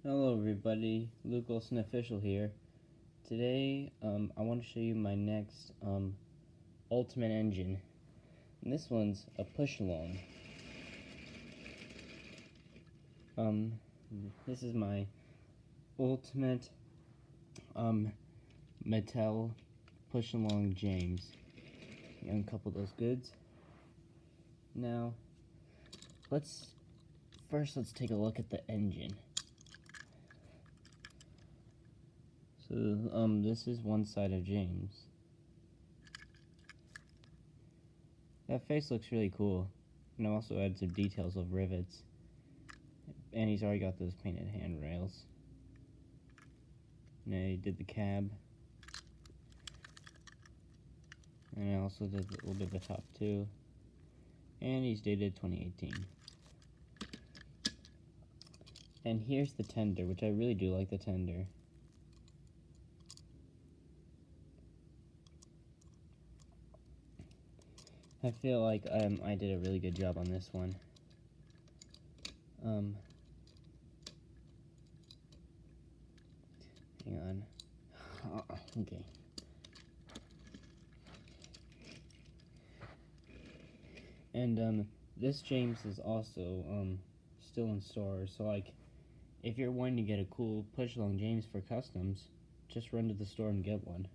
Hello everybody, Luke Olson Official here. Today, I want to show you my next, ultimate engine. And this one's a push-along. This is my ultimate, Mattel push-along James. Uncouple those goods. Now, let's take a look at the engine. So, this is one side of James. That face looks really cool. And I also added some details of rivets. And he's already got those painted handrails. And I did the cab. And I also did a little bit of the top too. And he's dated 2018. And here's the tender, which I really do like the tender. I feel like I did a really good job on this one. Hang on. Okay. And this James is also still in stores. So like, if you're wanting to get a cool push-along James for customs, just run to the store and get one.